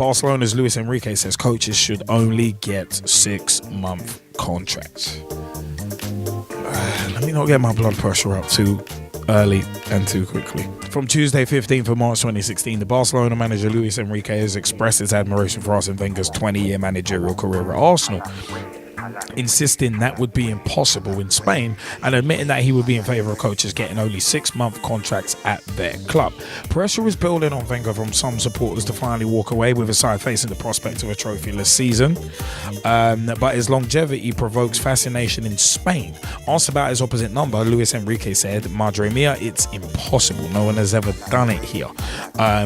Barcelona's Luis Enrique says coaches should only get 6-month contracts. Let me not get my blood pressure up too early and too quickly. From Tuesday, 15th of March 2016, the Barcelona manager Luis Enrique has expressed his admiration for Arsene Wenger's 20-year managerial career at Arsenal, insisting that would be impossible in Spain and admitting that he would be in favour of coaches getting only 6-month contracts at their club. Pressure is building on Wenger from some supporters to finally walk away with his side facing the prospect of a trophyless season, but his longevity provokes fascination in Spain. Asked about his opposite number, Luis Enrique said, "Madre mia, it's impossible. No one has ever done it here.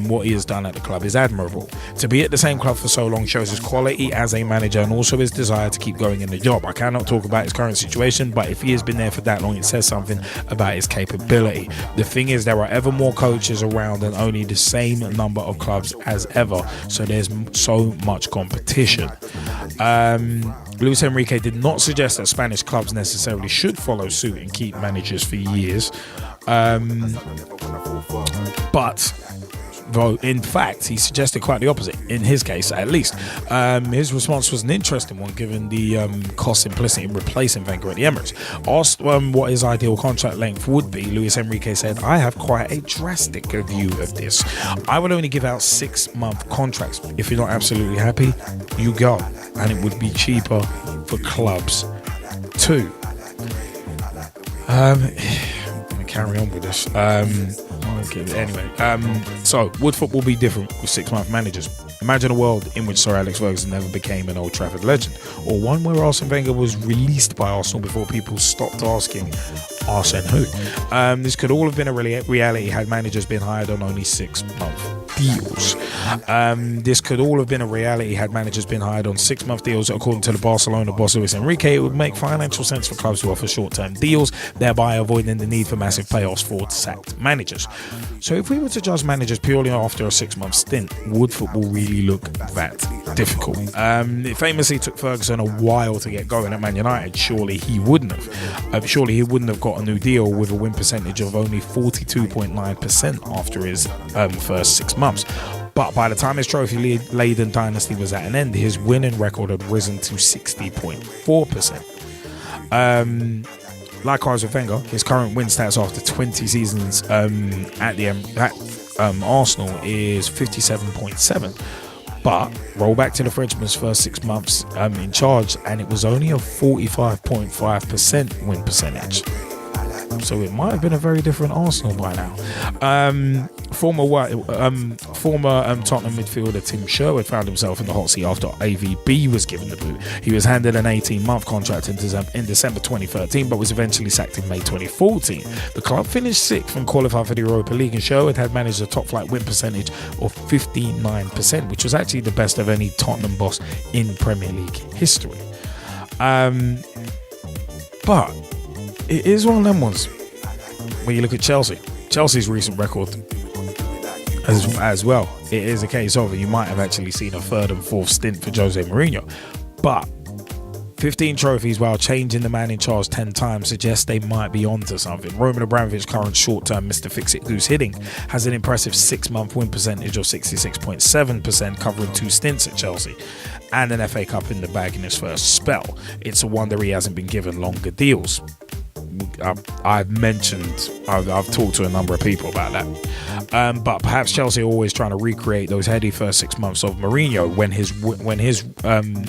What he has done at the club is admirable. To be at the same club for so long shows his quality as a manager and also his desire to keep going in the job. I cannot talk about his current situation, but if he has been there for that long, it says something about his capability. The thing is, there are ever more coaches around and only the same number of clubs as ever, so there's so much competition." Luis Enrique did not suggest that Spanish clubs necessarily should follow suit and keep managers for years, but though in fact he suggested quite the opposite, in his case at least. His response was an interesting one given the cost implicit in replacing Wenger at the Emirates. Asked what his ideal contract length would be, Luis Enrique said, "I have quite a drastic view of this. I would only give out 6-month contracts. If you're not absolutely happy, you go, and it would be cheaper for clubs too." Let me carry on with this. Anyway, so would football be different with 6-month managers? Imagine a world in which Sir Alex Ferguson never became an Old Trafford legend, or one where Arsene Wenger was released by Arsenal before people stopped asking Arsene who. This could all have been a reality had managers been hired on only 6-month deals. This could all have been a reality had managers been hired on 6-month deals. According to the Barcelona boss Luis Enrique, it would make financial sense for clubs to offer short-term deals, thereby avoiding the need for massive payoffs for sacked managers. So if we were to judge managers purely after a 6-month stint, would football really look that difficult? It famously took Ferguson a while to get going at Man United. Surely he wouldn't have got a new deal with a win percentage of only 42.9% after his first 6 months. But by the time his trophy-laden dynasty was at an end, his winning record had risen to 60.4%. Likewise with Wenger, his current win stats after 20 seasons at Arsenal is 57.7. But roll back to the Frenchman's first 6 months in charge, and it was only a 45.5% win percentage. So it might have been a very different Arsenal by now. Former Tottenham midfielder Tim Sherwood found himself in the hot seat after AVB was given the boot. He was handed an 18-month contract in December 2013, but was eventually sacked in May 2014. The club finished 6th and qualified for the Europa League, and Sherwood had managed a top-flight win percentage of 59%, which was actually the best of any Tottenham boss in Premier League history. But it is one of them ones when you look at Chelsea's recent record as well. It is a case of you might have actually seen a 3rd and 4th stint for Jose Mourinho, but 15 trophies while changing the man in charge 10 times suggests they might be onto something. Roman Abramovich's current short-term Mr. Fix-It Goose hitting has an impressive 6-month win percentage of 66.7%, covering 2 stints at Chelsea, and an FA Cup in the bag in his first spell. It's a wonder he hasn't been given longer deals. I've talked to a number of people about that, but perhaps Chelsea are always trying to recreate those heady first 6 months of Mourinho when his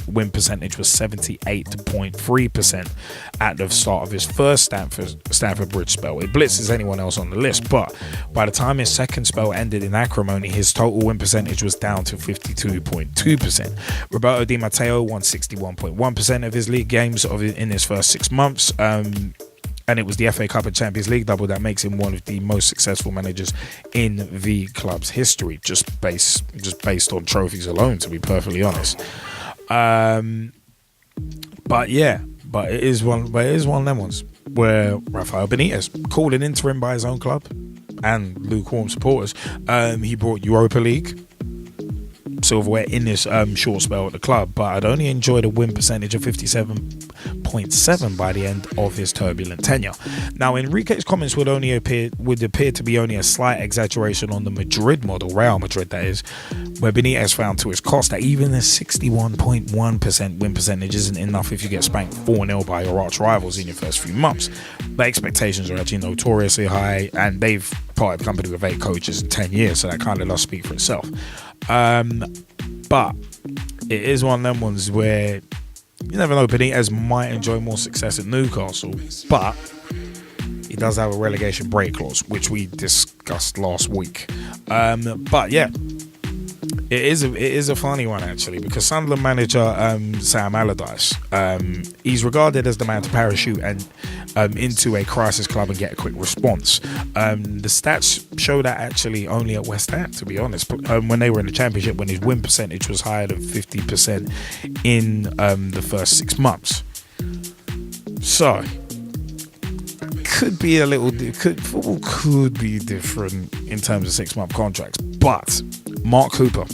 win percentage was 78.3% at the start of his first Stamford Bridge spell. It blitzes anyone else on the list, but by the time his second spell ended in acrimony, his total win percentage was down to 52.2%. Roberto Di Matteo won 61.1% of his league games in his first 6 months. And it was the FA Cup and Champions League double that makes him one of the most successful managers in the club's history, just based on trophies alone, to be perfectly honest. But it is one of them ones where Rafael Benitez, called an interim by his own club and lukewarm supporters, he brought Europa League, silverware in this short spell at the club, but I'd only enjoyed a win percentage of 57.7 by the end of his turbulent tenure. Now, Enrique's comments would appear to be only a slight exaggeration on the Madrid model, Real Madrid that is, where Benitez found to his cost that even a 61.1% win percentage isn't enough if you get spanked 4-0 by your arch rivals in your first few months. The expectations are actually notoriously high, and they've parted company with 8 coaches in 10 years, so that kind of does speak for itself. But it is one of them ones where you never know, Benitez might enjoy more success at Newcastle, but he does have a relegation break clause, which we discussed last week. But yeah, it is a funny one actually, because Sunderland manager Sam Allardyce, he's regarded as the man to parachute and into a crisis club and get a quick response. The stats show that actually only at West Ham, to be honest, when they were in the Championship, when his win percentage was higher than 50% in the first 6 months. So football could be different in terms of 6-month contracts, but Mark Cooper,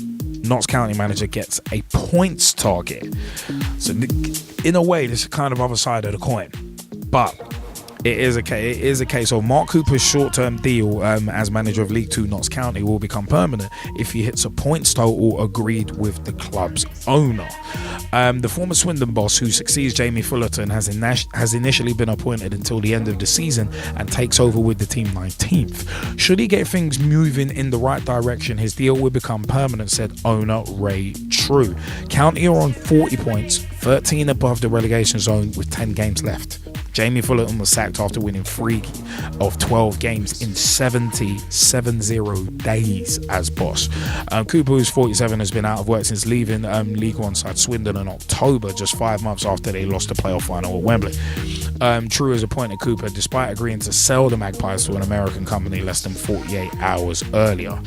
Notts County manager, gets a points target. So in a way, this is kind of other side of the coin, but it is a case of Mark Cooper's short-term deal as manager of League 2 Notts County will become permanent if he hits a points total agreed with the club's owner. The former Swindon boss, who succeeds Jamie Fullerton, has initially been appointed until the end of the season and takes over with the team 19th. Should he get things moving in the right direction, his deal will become permanent, said owner Ray True. County are on 40 points, 13 above the relegation zone with 10 games left. Jamie Fullerton was sacked after winning 3 of 12 games in 70 days as boss. Cooper, who's 47, has been out of work since leaving League One side Swindon in October, just 5 months after they lost the playoff final at Wembley. True has appointed Cooper despite agreeing to sell the Magpies to an American company less than 48 hours earlier.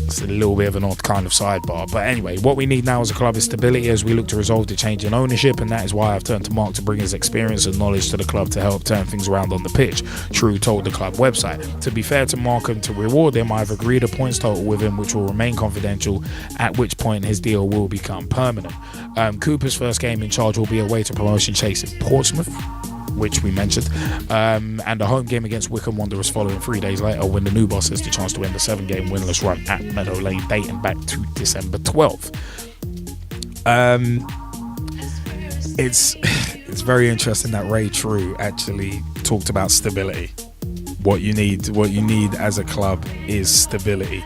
It's a little bit of an odd kind of sidebar, but anyway, what we need now as a club is stability as we look to resolve the change in ownership, and that is why I've turned to Mark to bring his experience and knowledge to the club to help turn things around on the pitch, True told the club website. To be fair to Mark and to reward him, I've agreed a points total with him which will remain confidential, at which point his deal will become permanent. Cooper's first game in charge will be away to promotion chase in Portsmouth, which we mentioned, and a home game against Wycombe Wanderers following 3 days later, when the new boss has the chance to end the 7-game winless run at Meadow Lane dating back to December 12th. It's very interesting that Ray True actually talked about stability. What you need as a club is stability,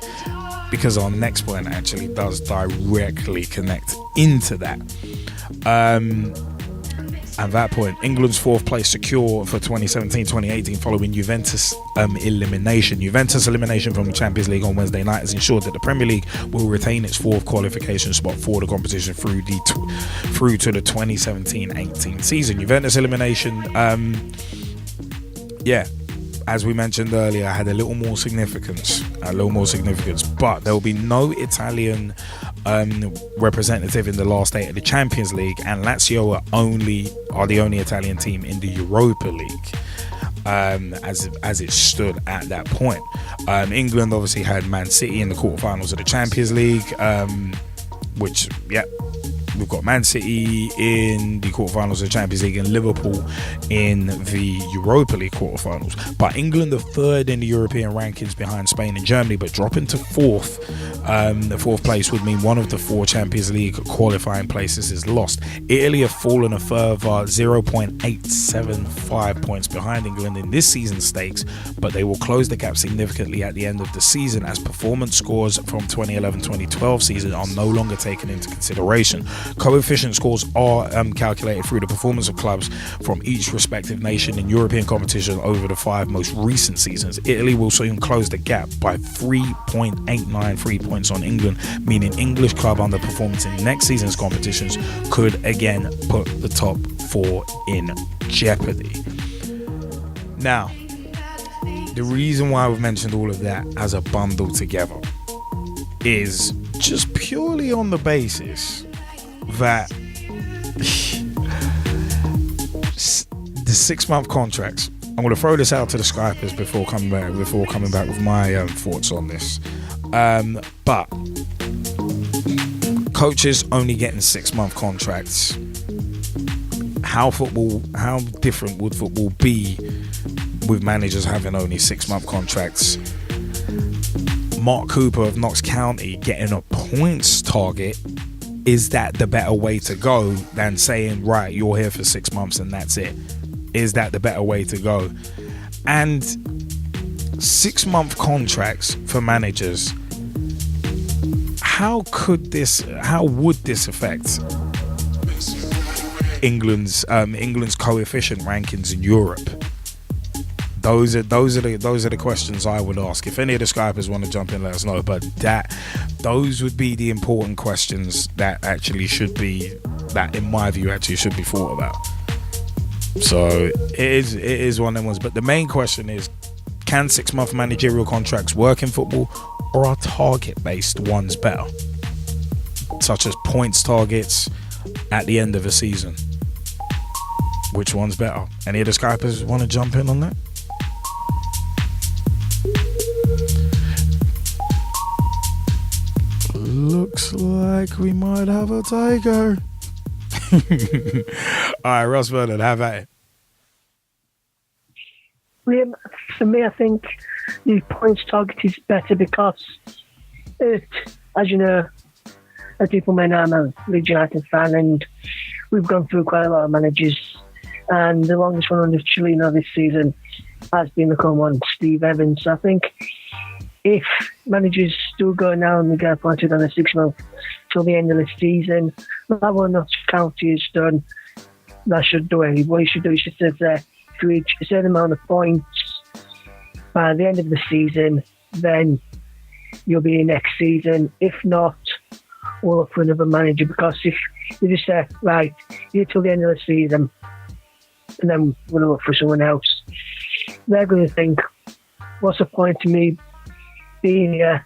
because our next point actually does directly connect into that. At that point, England's 4th place secure for 2017-2018 following Juventus elimination. Juventus elimination from the Champions League on Wednesday night has ensured that the Premier League will retain its 4th qualification spot for the competition through to the 2017-18 season. Juventus elimination, as we mentioned earlier, had a little more significance, but there will be no Italian representative in the last 8 of the Champions League, and Lazio are the only Italian team in the Europa League, as it stood at that point. England obviously had Man City in the quarterfinals of the Champions League, we've got Man City in the quarterfinals of the Champions League and Liverpool in the Europa League quarterfinals. But England are 3rd in the European rankings behind Spain and Germany, but dropping to 4th. The 4th place would mean one of the 4 Champions League qualifying places is lost. Italy have fallen a further 0.875 points behind England in this season's stakes, but they will close the gap significantly at the end of the season as performance scores from 2011-2012 season are no longer taken into consideration. Coefficient scores are calculated through the performance of clubs from each respective nation in European competition over the 5 most recent seasons. Italy will soon close the gap by 3.893 points on England, meaning English club underperformance in next season's competitions could again put the top 4 in jeopardy. Now, the reason why we've mentioned all of that as a bundle together is just purely on the basis that the 6-month contracts, I'm going to throw this out to the Skypers before coming back with my thoughts on this, but coaches only getting 6-month contracts. How different would football be with managers having only 6-month contracts? Mark Cooper of Notts County getting a points target, is that the better way to go than saying, right, you're here for 6 months and that's it? Is that the better way to go? And 6-month contracts for managers, how would this affect England's coefficient rankings in Europe? Those are the questions I would ask. If any of the Skypers want to jump in, let us know. But those would be the important questions that in my view actually should be thought about. So it is one of them ones. But the main question is, can 6-month managerial contracts work in football, or are target-based ones better? Such as points targets at the end of a season. Which one's better? Any of the Skypers want to jump in on that? Looks like we might have a taker. Alright, Ross Bernard, have at it. For me, I think the points target is better because as you know, as people may know, I'm a Leeds United fan, and we've gone through quite a lot of managers, and the longest one under Chilino this season has been the current one, Steve Evans. So I think if managers still go now and they get appointed on a 6-month till the end of the season, that what Notts County has done, that should do it. What you should do is just sit there to reach a certain amount of points by the end of the season, then you'll be in next season. If not, we'll look for another manager, because if you just say, right, you're till the end of the season, and then we'll look for someone else, they're going to think, what's the point of me being here,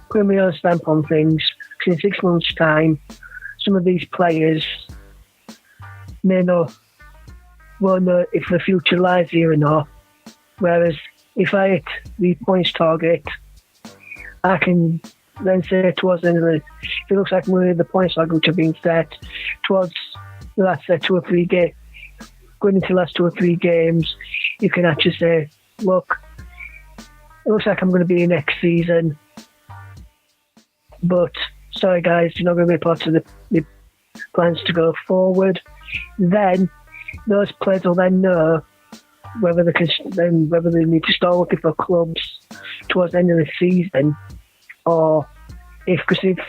putting my own stamp on things, because in 6 months' time, some of these players won't know if the future lies here or not. Whereas if I hit the points target, I can then say towards the end of it looks like we're the points target which have been set towards the last 2 or 3 games. Going into the last 2 or 3 games, you can actually say, look, it looks like I'm going to be in next season, but sorry guys, you're not going to be part of the plans to go forward. Then those players will then know whether they need to start looking for clubs towards the end of the season, or if for 6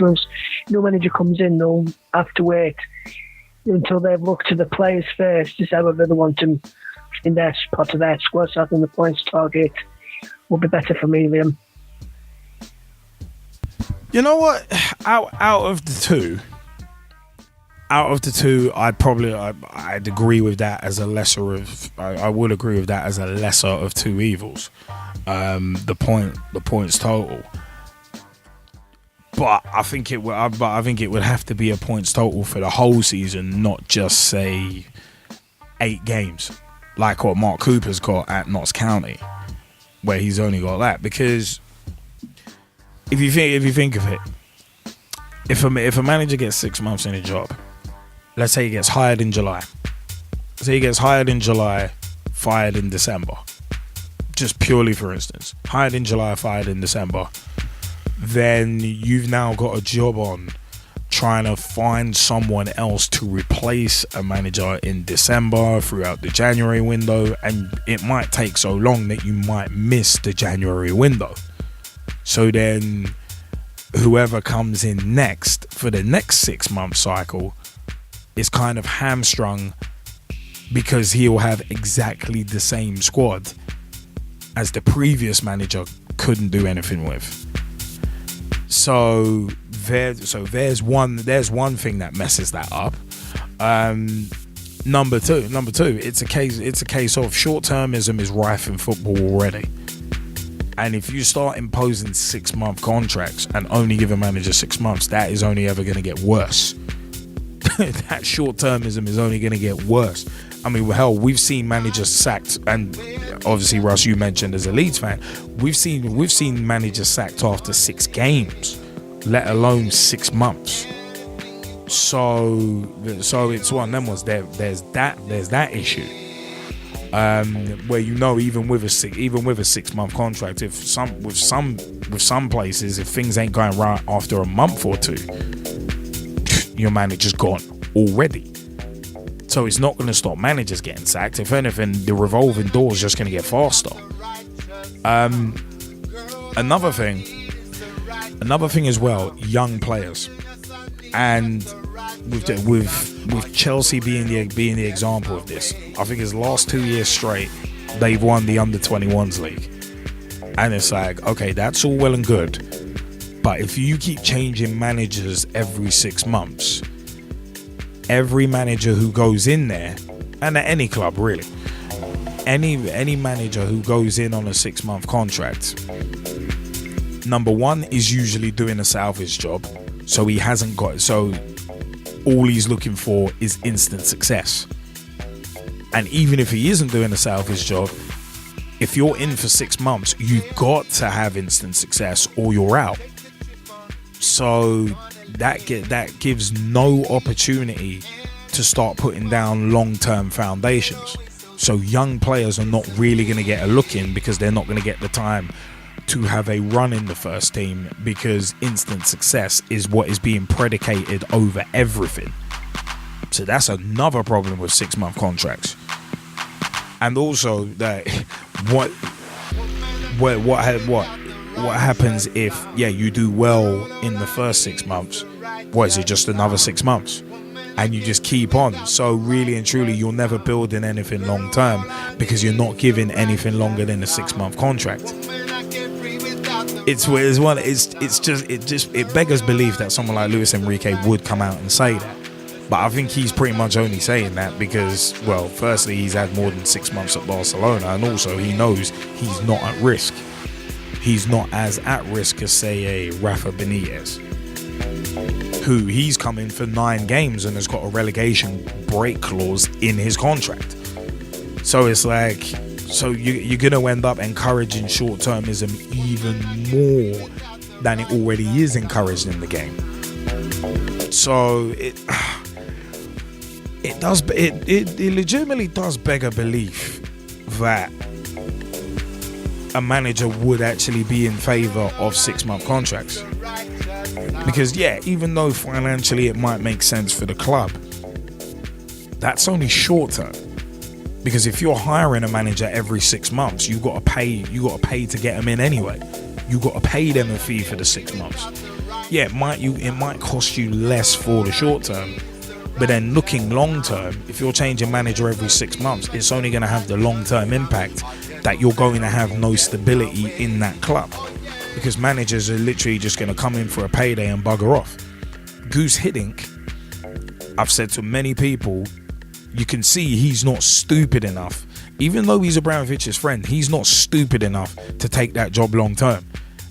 months no manager comes in, they'll have to wait until they've looked to the players first to decide whether they want them in their part of their squad. So I think the points target will be better for me, Liam. You know what? Out of the two, I'd agree with that as a lesser of. I would agree with that as a lesser of two evils. The points total. But I think it would have to be a points total for the whole season, not just say 8 games, like what Mark Cooper's got at Notts County, where he's only got that. Because if you think of it, if a manager gets 6 months in a job, let's say he gets hired in July. Say he gets hired in July, fired in December. Just purely for instance, hired in July, fired in December. Then you've now got a job on trying to find someone else to replace a manager in December throughout the January window, and it might take so long that you might miss the January window. So then whoever comes in next for the next 6-month cycle is kind of hamstrung, because he'll have exactly the same squad as the previous manager couldn't do anything with. So there's one thing that messes that up. Number two, it's a case of short-termism is rife in football already. And if you start imposing 6-month contracts and only give a manager 6 months, that is only ever going to get worse. That short-termism is only going to get worse. I mean, hell, we've seen managers sacked, and obviously, Russ, you mentioned as a Leeds fan, we've seen managers sacked after 6 games let alone 6 months. So it's one of them ones. There's that issue. Where even with a 6 month contract, if some places, if things ain't going right after a month or two, your manager's gone already. So it's not going to stop managers getting sacked. If anything, the revolving door is just going to get faster. Another thing as well, young players, and with Chelsea being the example of this. I think his last 2 years straight, they've won the under-21s league, and it's like, okay, that's all well and good, but if you keep changing managers every 6 months, every manager who goes in there, and at any club really, any manager who goes in on a 6 month contract, number one, is usually doing a salvage job, so all he's looking for is instant success. And even if he isn't doing a salvage job, if you're in for 6 months, you've got to have instant success or you're out. So that gives no opportunity to start putting down long-term foundations. So young players are not really going to get a look in, because they're not going to get the time to have a run in the first team, because instant success is what is being predicated over everything. So that's another problem with 6 month contracts. And also that what happens if you do well in the first 6 months? What is it, just another 6 months? And you just keep on. So really and truly, you're never building anything long term, because you're not giving anything longer than a 6 month contract. It beggars belief that someone like Luis Enrique would come out and say that. But I think he's pretty much only saying that because, well, firstly, he's had more than 6 months at Barcelona, and also he knows he's not at risk. He's not as at risk as, say, a Rafa Benitez, who he's come in for 9 games and has got a relegation break clause in his contract. So it's like, you're going to end up encouraging short-termism even more than it already is encouraged in the game. So it legitimately does beg a belief that a manager would actually be in favor of 6 month contracts. Because even though financially it might make sense for the club, that's only short term. Because if you're hiring a manager every 6 months, you got to pay to get them in anyway. You got to pay them a fee for the 6 months. It might cost you less for the short term, but then looking long term, if you're changing manager every 6 months, it's only going to have the long term impact that you're going to have no stability in that club, because managers are literally just going to come in for a payday and bugger off. Goose Hiddink, I've said to many people, you can see he's not stupid enough. Even though he's Abramovich's friend, he's not stupid enough to take that job long term.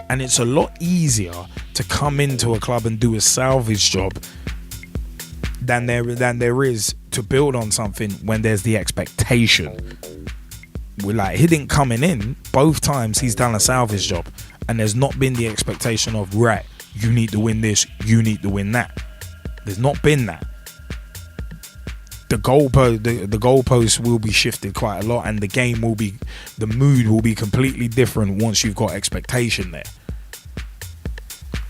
And it's a lot easier to come into a club and do a salvage job than there is to build on something when there's the expectation. Like Hiddink coming in, both times he's done a salvage job, and there's not been the expectation of, right, you need to win this, you need to win that. There's not been that. The goalposts will be shifted quite a lot, and the mood will be completely different once you've got expectation there,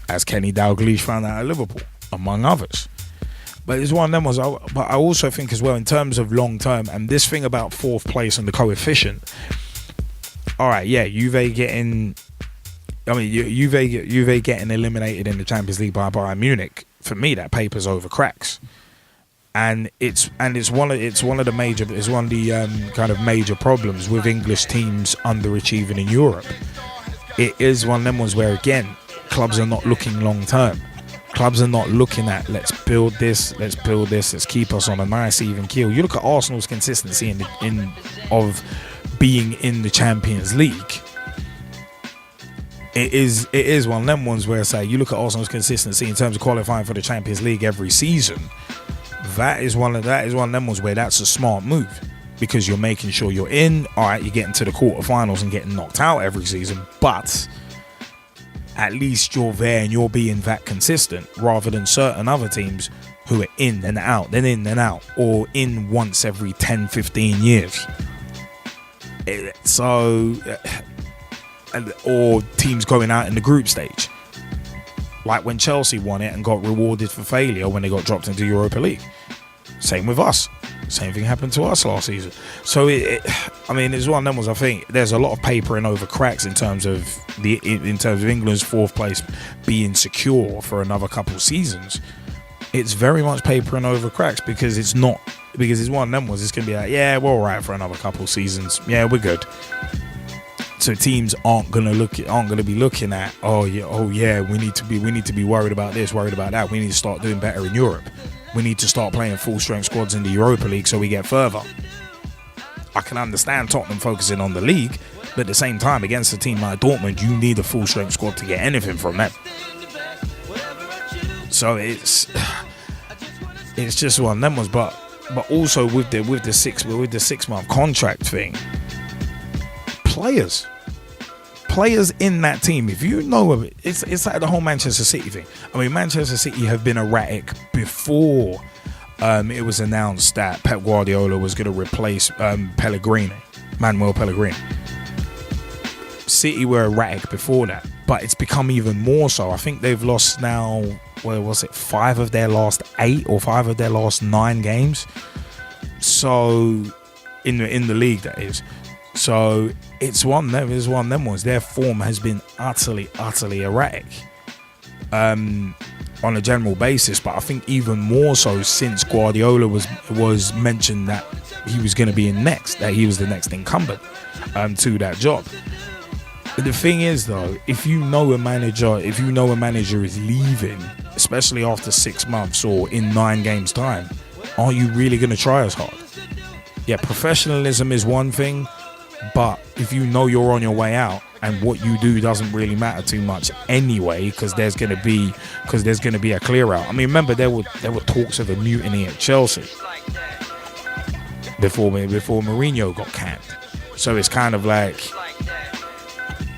as Kenny Dalglish found out at Liverpool, among others. But it's one of them ones. But I also think as well, in terms of long term, and this thing about 4th place and the coefficient. All right, Juve getting eliminated in the Champions League by Bayern Munich. For me, that paper's over cracks. And it's one of the kind of major problems with English teams underachieving in Europe. It is one of them ones where, again, clubs are not looking long term. Clubs are not looking at, let's build this, let's keep us on a nice even keel. You look at Arsenal's consistency of being in the Champions League. It is one of them ones where it's like, you look at Arsenal's consistency in terms of qualifying for the Champions League every season. That is one of them ones where that's a smart move, because you're making sure you're in. All right, you're getting to the quarterfinals and getting knocked out every season, but at least you're there and you're being that consistent, rather than certain other teams who are in and out, then in and out, or in once every 10, 15 years. So, or teams going out in the group stage. Like when Chelsea won it and got rewarded for failure when they got dropped into Europa League. Same with us. Same thing happened to us last season. So I mean, it's one of them ones. I think there's a lot of papering over cracks in terms of England's fourth place being secure for another couple of seasons. It's very much papering over cracks because it's one of them ones. It's gonna be like, yeah, we're all right for another couple of seasons. Yeah, we're good. So teams aren't gonna be looking at, oh yeah, we need to be worried about this, worried about that. We need to start doing better in Europe. We need to start playing full strength squads in the Europa League so we get further. I can understand Tottenham focusing on the league, but at the same time, against a team like Dortmund, you need a full strength squad to get anything from them. So it's just one of them ones. But also with the 6 month contract thing, players in that team, if you know of it, it's like the whole Manchester City thing. I mean, Manchester City have been erratic before it was announced that Pep Guardiola was going to replace Manuel Pellegrini. City were erratic before that, but it's become even more so. I think they've lost now, 5 of their last 8 or 5 of their last 9 games. So in the league, that is. So it's one of them ones. Their form has been utterly erratic on a general basis, but I think even more so since Guardiola was mentioned that he was going to be that he was the next incumbent to that job. But the thing is, though, if you know a manager is leaving, especially after 6 months or in 9 games time, are you really going to try as hard? Yeah, professionalism is one thing. But if you know you're on your way out and what you do doesn't really matter too much anyway, because there's going to be a clear out. I mean, remember there were talks of a mutiny at Chelsea before Mourinho got canned. So it's kind of like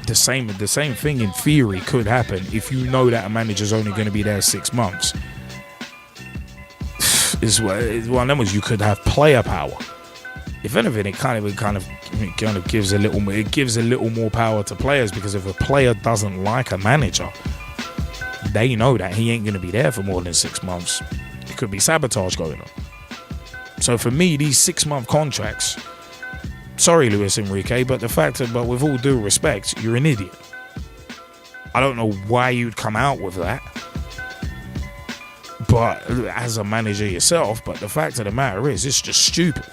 the same thing in theory could happen if you know that a manager's only going to be there 6 months. It's one of them was you could have player power. If anything, it kind of gives a little more power to players, because if a player doesn't like a manager, they know that he ain't going to be there for more than 6 months. It could be sabotage going on. So for me, these 6 month contracts, sorry, Luis Enrique, but with all due respect, you're an idiot. I don't know why you'd come out with that, but as a manager yourself. But the fact of the matter is, it's just stupid.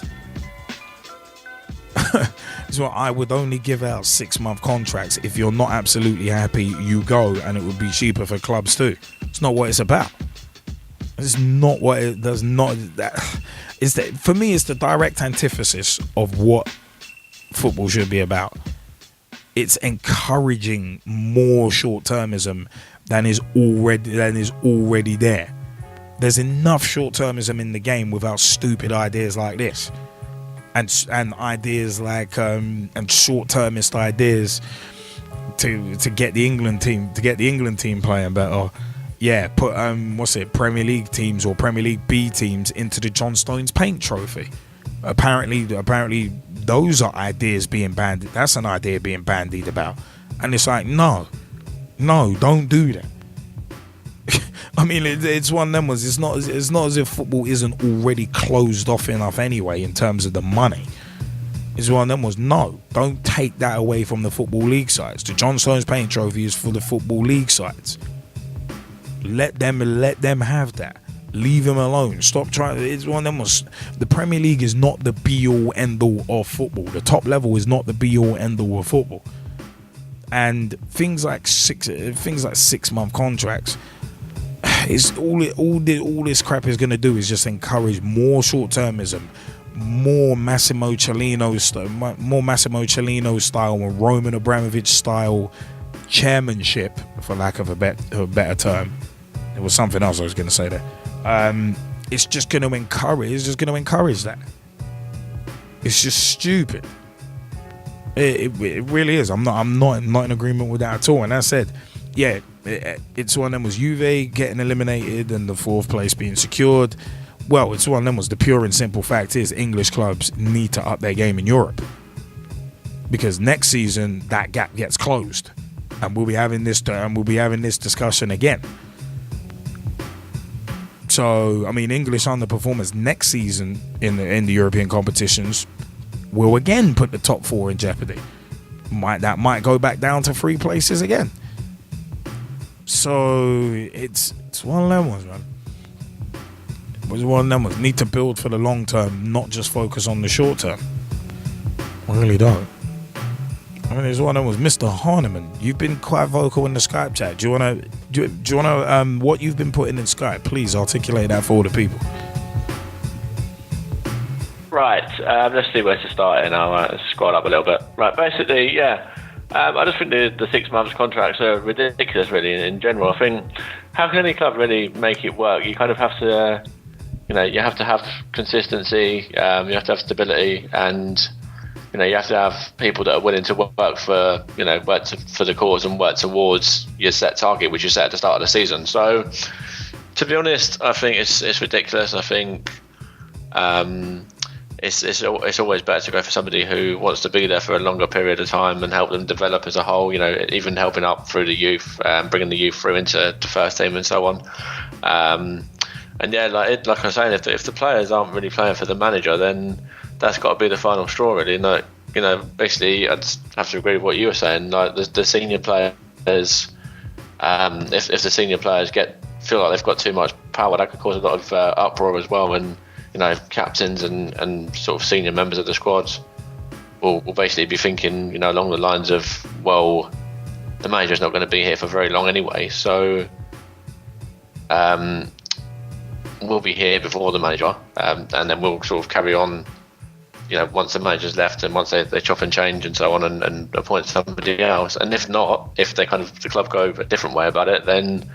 So I would only give out 6 month contracts if you're not absolutely happy. You go, and it would be cheaper for clubs too. It's not what it's about. It's not what it does. Not that. Is that for me? It's the direct antithesis of what football should be about. It's encouraging more short-termism than is already there. There's enough short-termism in the game without stupid ideas like this. And ideas like and short-termist ideas to get the England team playing better. Yeah, put Premier League teams or Premier League B teams into the John Stones Paint Trophy. Apparently those are ideas being bandied. That's an idea being bandied about, and it's like no, don't do that. I mean, it's one of them ones. It's not as if football isn't already closed off enough anyway in terms of the money. It's one of them ones. No, don't take that away from the Football League sides. The John Stones Paint Trophy is for the Football League sides. Let them have that. Leave them alone. Stop trying. It's one of them ones. The Premier League is not the be-all, end-all of football. The top level is not the be-all, end-all of football. And things like 6 month contracts. It's all this crap is going to do is just encourage more short-termism, more Massimo Cellino style and Roman Abramovich style chairmanship, for lack of a better term. There was something else I was going to say there. It's just going to encourage that. It's just stupid. It really is. I'm not in agreement with that at all. And I said, it's one of them was Juve getting eliminated and the 4th place being secured. Well, it's one of them was the pure and simple fact is English clubs need to up their game in Europe, because next season that gap gets closed, and we'll be having this discussion again. So, I mean, English underperformers next season in the European competitions will again put the top 4 in jeopardy. That might go back down to 3 places again. So it's one of them ones, man. It's one of them ones. Need to build for the long term, not just focus on the short term. I really don't. I mean, it's one of them was Mr. Harneman. You've been quite vocal in the Skype chat. Do you wanna what you've been putting in Skype? Please articulate that for all the people. Right, let's see where to start here now. Let's scroll up a little bit. Right, basically, I just think the 6 months contracts are ridiculous, really, in general. I think, how can any club really make it work? You kind of have to, you have to have consistency, you have to have stability, and, you have to have people that are willing to work for, for the cause and work towards your set target, which you set at the start of the season. So, to be honest, I think it's ridiculous. I think it's always better to go for somebody who wants to be there for a longer period of time and help them develop as a whole, even helping up through the youth, bringing the youth through into the first team and so on. Like I was saying, if the players aren't really playing for the manager, then that's got to be the final straw, really. Basically, I'd have to agree with what you were saying. Like the senior players, if the senior players feel like they've got too much power, that could cause a lot of uproar as well. And captains and sort of senior members of the squads will basically be thinking, along the lines of, well, the manager's not going to be here for very long anyway, so we'll be here before the manager, and then we'll sort of carry on, once the manager's left and once they chop and change and so on and appoint somebody else. And if not, if the club go a different way about it, then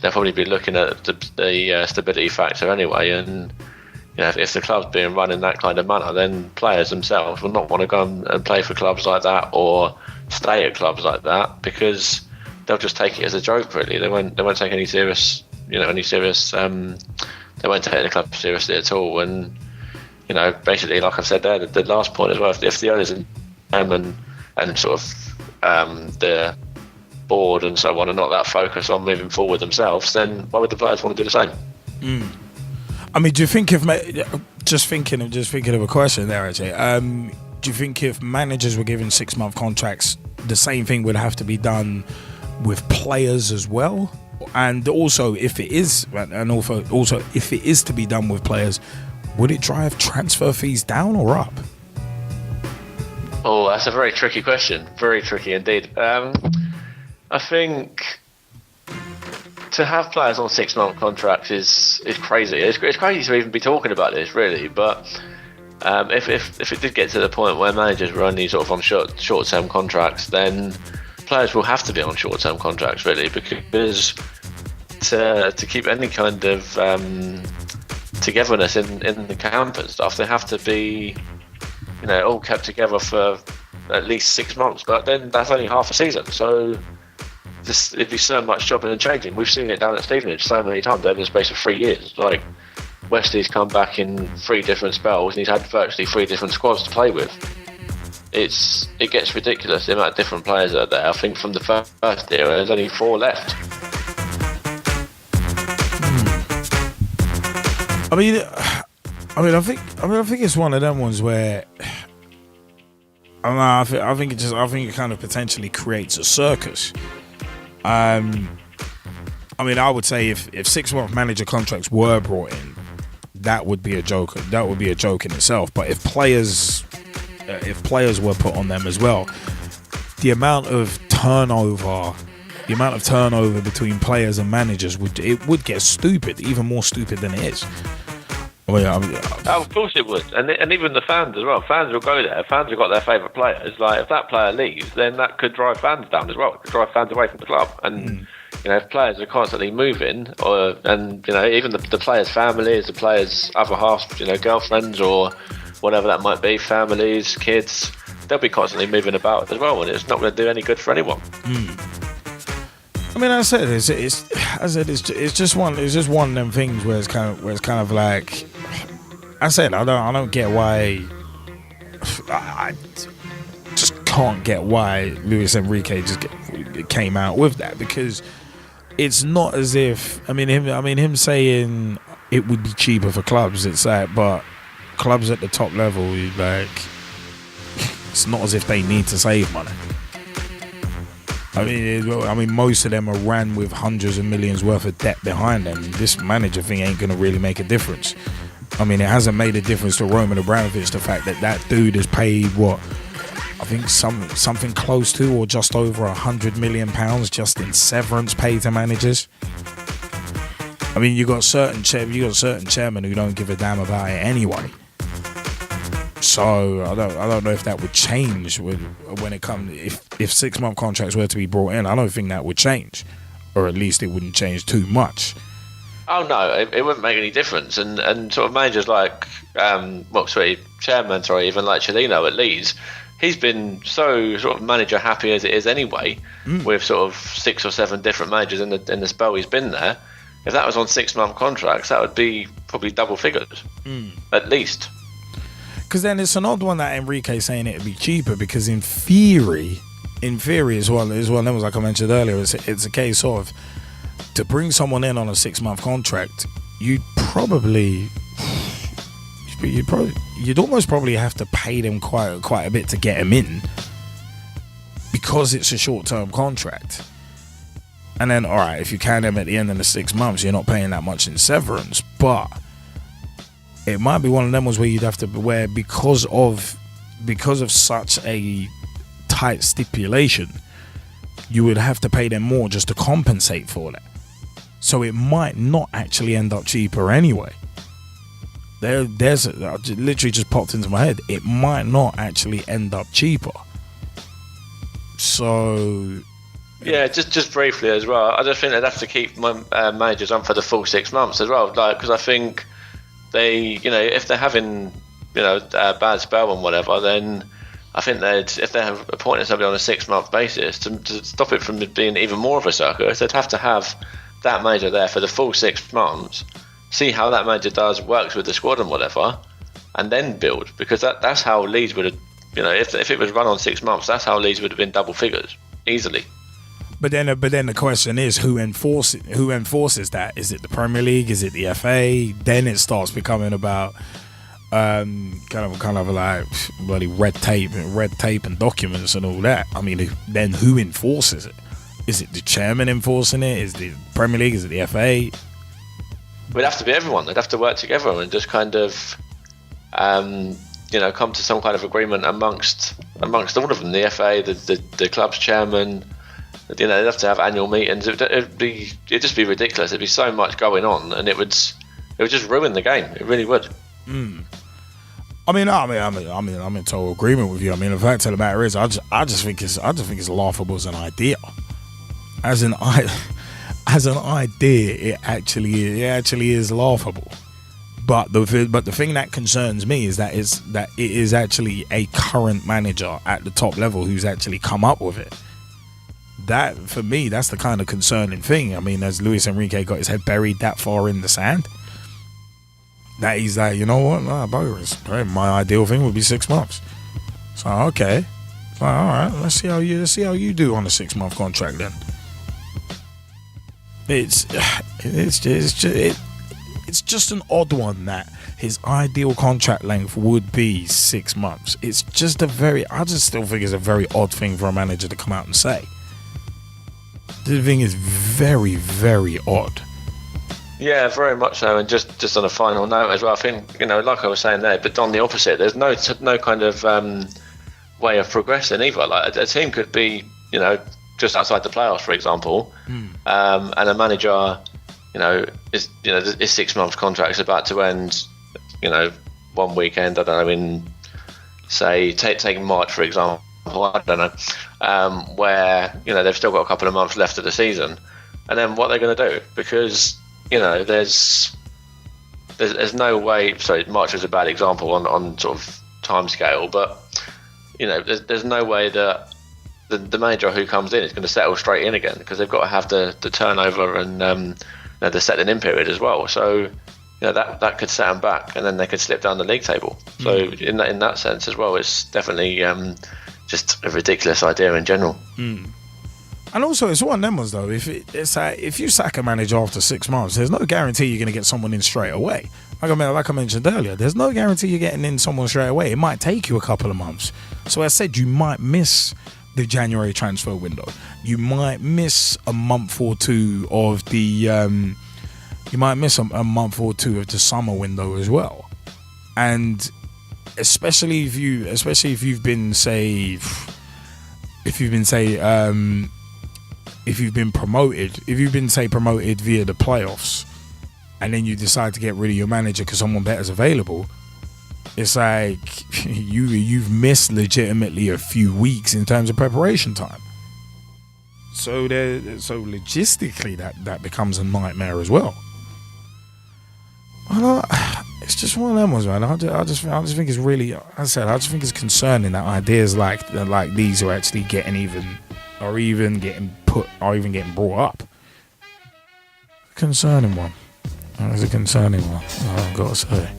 they'll probably be looking at the stability factor anyway. And if the club's being run in that kind of manner, then players themselves will not want to go and play for clubs like that or stay at clubs like that, because they'll just take it as a joke. Really, they won't take any serious. They won't take the club seriously at all. And basically, like I said there, the last point as well, if the owners and sort of the board and so on are not that focused on moving forward themselves, then why would the players want to do the same? I mean, do you think just thinking of a question there, actually, do you think if managers were given 6-month contracts, the same thing would have to be done with players as well? And also, if it is to be done with players, would it drive transfer fees down or up? Oh, that's a very tricky question. Very tricky indeed. I think to have players on 6-month contracts is crazy. It's crazy to even be talking about this, really. But if it did get to the point where managers were only sort of on short-term contracts, then players will have to be on short-term contracts, really, because to keep any kind of togetherness in the camp and stuff, they have to be, all kept together for at least 6 months. But then that's only half a season, so it'd be so much chopping and changing. We've seen it down at Stevenage so many times over the space of 3 years. Like, Wesley's come back in 3 different spells, and he's had virtually 3 different squads to play with. It gets ridiculous the amount of different players that are there. I think from the first era, there's only 4 left. I think it's one of them ones where I think it kind of potentially creates a circus. I would say if 6-month manager contracts were brought in, that would be a joke. That would be a joke in itself. But if players were put on them as well, the amount of turnover between players and managers would get stupid, even more stupid than it is. Of course it would, and even the fans as well. Fans will go there. Fans have got their favourite players. Like, if that player leaves, then that could drive fans down as well. It could drive fans away from the club. And if players are constantly moving, even the players' families, the players' other half, girlfriends or whatever that might be, families, kids, they'll be constantly moving about as well, and it's not going to do any good for anyone. mean, I said it's just one of them things where it's kind of like, I said, I don't get why. I just can't get why Luis Enrique just came out with that, because it's not as if him saying it would be cheaper for clubs. It's like, but clubs at the top level, like, it's not as if they need to save money. I mean, most of them are ran with hundreds of millions worth of debt behind them. This manager thing ain't gonna really make a difference. I mean, it hasn't made a difference to Roman Abramovich, the fact that dude is paid what, I think something close to or just over £100 million just in severance pay to managers. I mean, you got certain chairmen who don't give a damn about it anyway. So I don't know if that would change when it comes, if 6-month contracts were to be brought in. I don't think that would change, or at least it wouldn't change too much. Oh no, it wouldn't make any difference. And sort of managers like chairman, even like Cellino at Leeds, he's been so sort of manager happy as it is anyway, with sort of 6 or 7 different managers in the spell he's been there. If that was on 6-month contracts, that would be probably double figures, at least. Because then it's an odd one that Enrique saying it would be cheaper, because in theory as well, that was like I mentioned earlier, it's a case of, to bring someone in on a 6-month contract, you'd almost probably have to pay them quite a bit to get them in, because it's a short-term contract. And then, all right, if you count them at the end of the 6 months, you're not paying that much in severance, but it might be one of them ones where you'd have to, where because of such a tight stipulation, you would have to pay them more just to compensate for that. So it might not actually end up cheaper anyway. There's literally just popped into my head. It might not actually end up cheaper. So yeah, just briefly as well, I just think they'd have to keep my managers on for the full 6 months as well, like, because I think they, if they're having, a bad spell and whatever, then I think if they're appointing somebody on a 6-month basis, to stop it from being even more of a circus, they'd have to have that manager there for the full 6 months, see how that manager works with the squad and whatever, and then build, because that's how Leeds would have, if it was run on 6 months, that's how Leeds would have been double figures easily. But then the question is, who enforces that? Is it the Premier League? Is it the FA? Then it starts becoming about kind of like bloody red tape and documents and all that. I mean, then who enforces it? Is it the chairman enforcing it? Is it the Premier League? Is it the FA? It would have to be everyone. They'd have to work together and just kind of, come to some kind of agreement amongst all of them. The FA, the club's chairman. They'd have to have annual meetings. It'd just be ridiculous. There'd be so much going on, and it would just ruin the game. It really would. I'm in total agreement with you. I mean, the fact of the matter is, I just think it's laughable as an idea. As an idea, it actually is laughable. But the thing that concerns me is that it is actually a current manager at the top level who's actually come up with it. That, for me, that's the kind of concerning thing. I mean, has Luis Enrique got his head buried that far in the sand that he's like, you know what, bogus. My ideal thing would be 6 months. So okay, so, all right, let's see how you do on a 6-month contract then. It's just an odd one that his ideal contract length would be 6 months. It's just I just still think it's a very odd thing for a manager to come out and say. The thing is very, very odd. Yeah, very much so. And just on a final note as well, I think, like I was saying there, but on the opposite, there's no kind of way of progressing either. Like a team could be, just outside the playoffs, for example, and a manager, his 6 months contract is about to end, one weekend, I don't know, in, say, take March, for example, I don't know, where, they've still got a couple of months left of the season. And then what they're going to do? Because, there's no way, sorry, March was a bad example on sort of time scale, but, there's no way that the manager who comes in is going to settle straight in again, because they've got to have the turnover and the settling in period as well. So that could set them back, and then they could slip down the league table. So in that sense as well, it's definitely just a ridiculous idea in general. And also, it's one of them ones though. If you sack a manager after 6 months, there's no guarantee you're going to get someone in straight away. Like I mentioned earlier, there's no guarantee you're getting in someone straight away. It might take you a couple of months. So as I said, you might miss the January transfer window. You might miss a month or two of the. You might miss a month or two of the summer window as well. And especially if you've been promoted via the playoffs, and then you decide to get rid of your manager because someone better is available, it's like you've missed legitimately a few weeks in terms of preparation time. So logistically that becomes a nightmare as well. It's just one of them ones, man. I just think it's really, as I said, I just think it's concerning that ideas like these are actually getting brought up. Concerning one. It's a concerning one, I've got to say.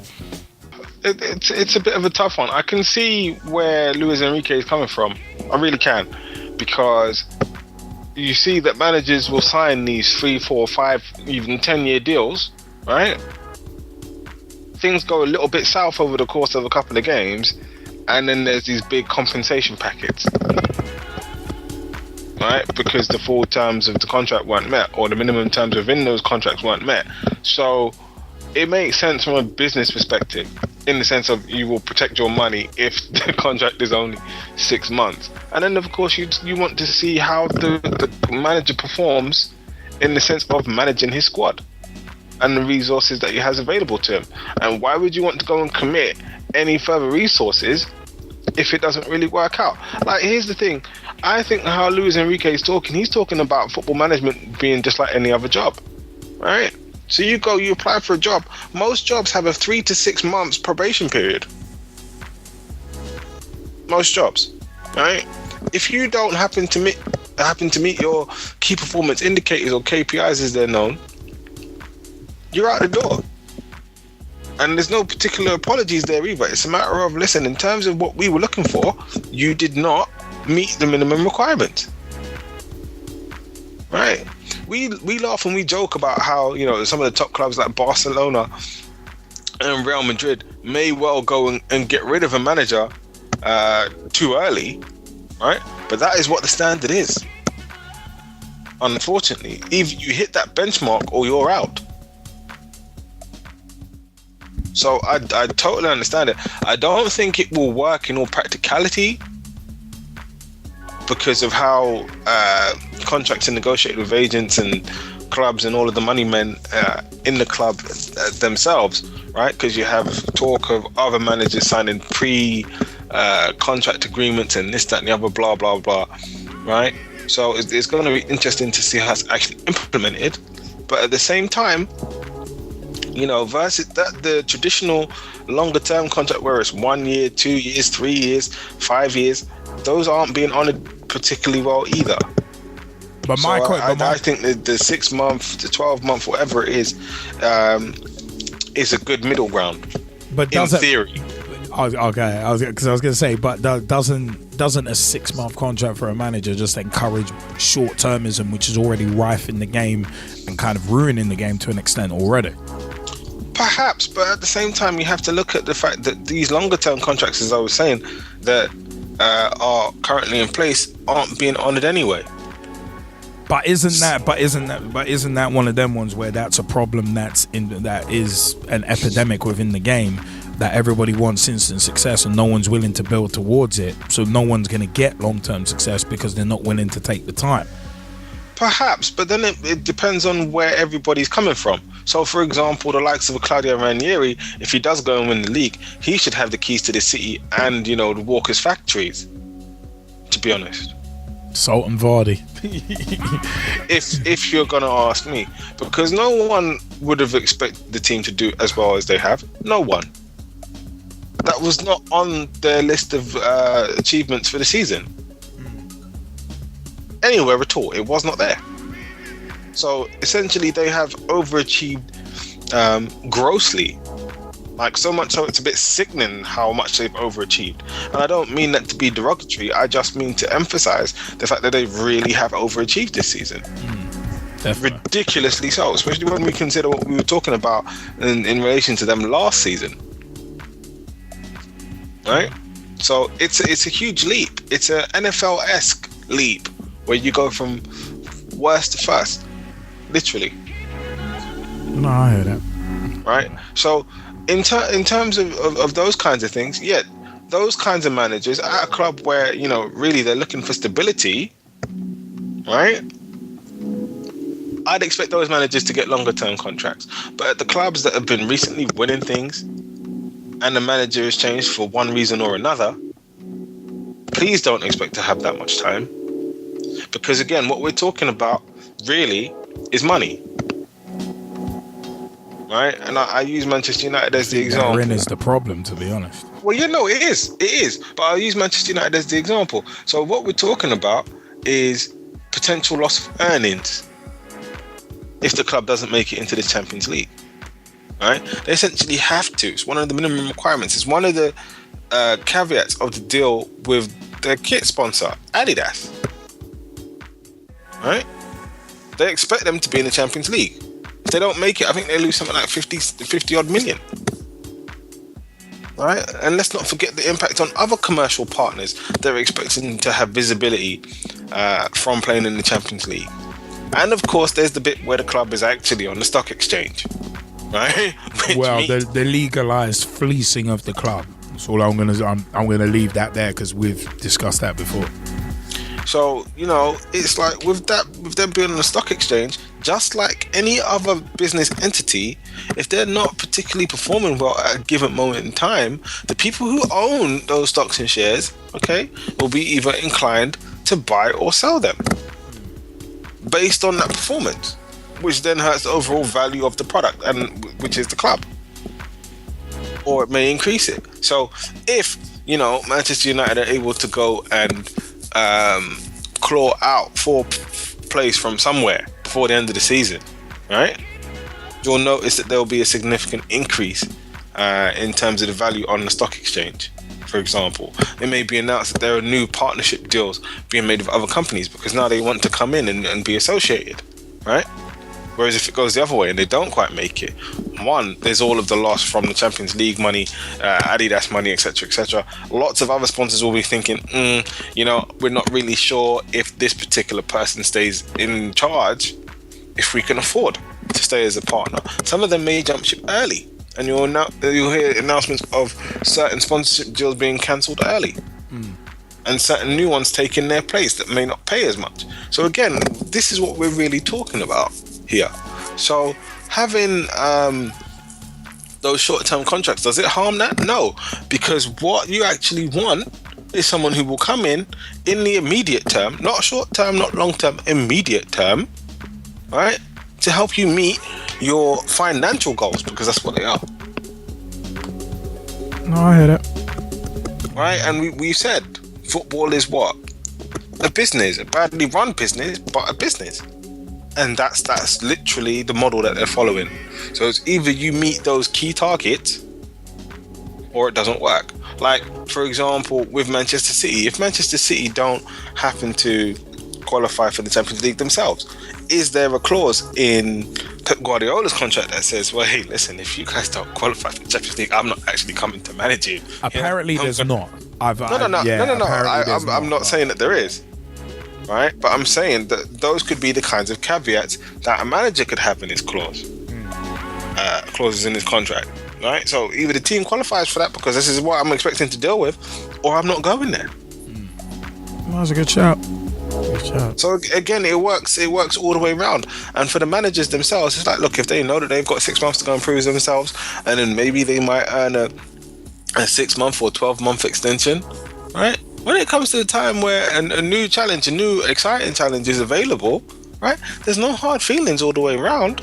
It's a bit of a tough one. I can see where Luis Enrique is coming from. I really can, because you see that managers will sign these 3, 4, 5, even 10-year deals, right? Things go a little bit south over the course of a couple of games, and then there's these big compensation packets, right? Because the full terms of the contract weren't met, or the minimum terms within those contracts weren't met. So it makes sense from a business perspective, in the sense of you will protect your money if the contract is only 6 months. And then of course you want to see how the manager performs in the sense of managing his squad and the resources that he has available to him. And why would you want to go and commit any further resources if it doesn't really work out? Like, here's the thing. I think how Luis Enrique is talking, he's talking about football management being just like any other job, right? So you apply for a job. Most jobs have a 3 to 6 months probation period. Most jobs, right? If you don't happen to meet your key performance indicators, or KPIs as they're known, you're out the door. And there's no particular apologies there either. It's a matter of, listen, in terms of what we were looking for, you did not meet the minimum requirement. Right? We laugh and we joke about how, some of the top clubs like Barcelona and Real Madrid may well go and get rid of a manager too early, right? But that is what the standard is. Unfortunately, either you hit that benchmark or you're out. So I totally understand it. I don't think it will work in all practicality because of how contracts are negotiated with agents and clubs and all of the money men in the club themselves, right? Because you have talk of other managers signing contract agreements and this, that, and the other, blah, blah, blah, right? So it's going to be interesting to see how it's actually implemented. But at the same time, versus the traditional longer term contract where it's 1 year, 2 years, 3 years, 5 years, those aren't being honoured particularly well either. But I think the 6 month, the 12 month, whatever it is a good middle ground. But in theory. Okay, because I was going to say, but doesn't a 6 month contract for a manager just encourage short termism, which is already rife in the game and kind of ruining the game to an extent already? Perhaps, but at the same time, you have to look at the fact that these longer term contracts, as I was saying, that are currently in place aren't being honoured anyway. But isn't that one of them ones where that's a problem that is an epidemic within the game, that everybody wants instant success and no one's willing to build towards it, so no one's going to get long-term success because they're not willing to take the time? Perhaps, but then it depends on where everybody's coming from. So, for example, the likes of Claudio Ranieri, if he does go and win the league, he should have the keys to the city and, the Walker's factories, to be honest. Salt and Vardy. if you're going to ask me. Because no one would have expected the team to do as well as they have. No one. That was not on their list of achievements for the season. anywhere at all. It was not there. So essentially, they have overachieved grossly. Like, so much so it's a bit sickening how much they've overachieved. And I don't mean that to be derogatory. I just mean to emphasize the fact that they really have overachieved this season. Ridiculously so, especially when we consider what we were talking about in relation to them last season. Right? So it's a huge leap. It's a NFL-esque leap where you go from worst to first, literally. No, I hear that. Right? So in terms of those kinds of things, yeah, those kinds of managers at a club where, you know, really they're looking for stability, right? I'd expect those managers to get longer term contracts. But at the clubs that have been recently winning things and the manager has changed for one reason or another, please don't expect to have that much time. Because again, what we're talking about really is money. Right? And I use Manchester United as the example. Therein is the problem, to be honest. Well, you know, it is. But I'll use Manchester United as the example. So what we're talking about is potential loss of earnings if the club doesn't make it into the Champions League. Right? They essentially have to. It's one of the minimum requirements. It's one of the caveats of the deal with their kit sponsor, Adidas. Right? They expect them to be in the Champions League. If they don't make it, I think they lose something like 50 odd million. Right? And let's not forget the impact on other commercial partners they're expecting to have visibility from playing in the Champions League. And of course, there's the bit where the club is actually on the stock exchange. Right? Well, the legalized fleecing of the club. That's all I'm gonna leave that there, because we've discussed that before. So, you know, it's like with them being on the stock exchange, just like any other business entity, if they're not particularly performing well at a given moment in time, the people who own those stocks and shares, okay, will be either inclined to buy or sell them based on that performance, which then hurts the overall value of the product, and which is the club, or it may increase it. So if, you know, Manchester United are able to go and claw out 4th place from somewhere before the end of the season, right, you'll notice that there will be a significant increase in terms of the value on the stock exchange. For example, it may be announced that there are new partnership deals being made with other companies because now they want to come in and be associated, right? Whereas if it goes the other way and they don't quite make it, one, there's all of the loss from the Champions League money, Adidas money, etc., etc. Lots of other sponsors will be thinking, you know, we're not really sure if this particular person stays in charge, if we can afford to stay as a partner. Some of them may jump ship early, and you'll hear announcements of certain sponsorship deals being cancelled early. And certain new ones taking their place that may not pay as much. So again, this is what we're really talking about here. So having those short-term contracts, does it harm that? No, because what you actually want is someone who will come in the immediate term, not short-term, not long-term, immediate term, right, to help you meet your financial goals, because that's what they are. No, I hear that. Right, and we said football is what? A business, a badly run business, but a business. And that's literally the model that they're following. So it's either you meet those key targets or it doesn't work. Like, for example, with Manchester City, if Manchester City don't happen to qualify for the Champions League themselves, is there a clause in Pep Guardiola's contract that says, well, hey, listen, if you guys don't qualify for the Champions League, I'm not actually coming to manage you? Apparently there's not. No. I'm not saying that there is. Right? But I'm saying that those could be the kinds of caveats that a manager could have in his clauses in his contract. Right? So either the team qualifies for that because this is what I'm expecting to deal with, or I'm not going there. That was a good shout. So again, it works all the way around. And for the managers themselves, it's like, look, if they know that they've got 6 months to go and prove themselves, and then maybe they might earn a 6-month or 12-month extension, right? When it comes to the time where a new challenge, a new exciting challenge is available, right? There's no hard feelings all the way around.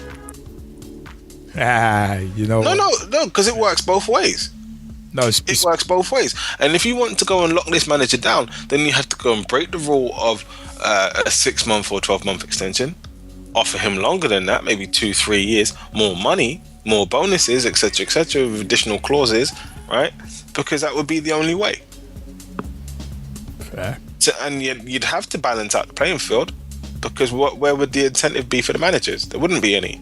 You know. No, because it works both ways. No, it works both ways. And if you want to go and lock this manager down, then you have to go and break the rule of a 6-month or 12-month extension, offer him longer than that, maybe 2-3 years, more money, more bonuses, etc., with additional clauses, right? Because that would be the only way. Fair. And you'd have to balance out the playing field, because where would the incentive be for the managers? There wouldn't be any.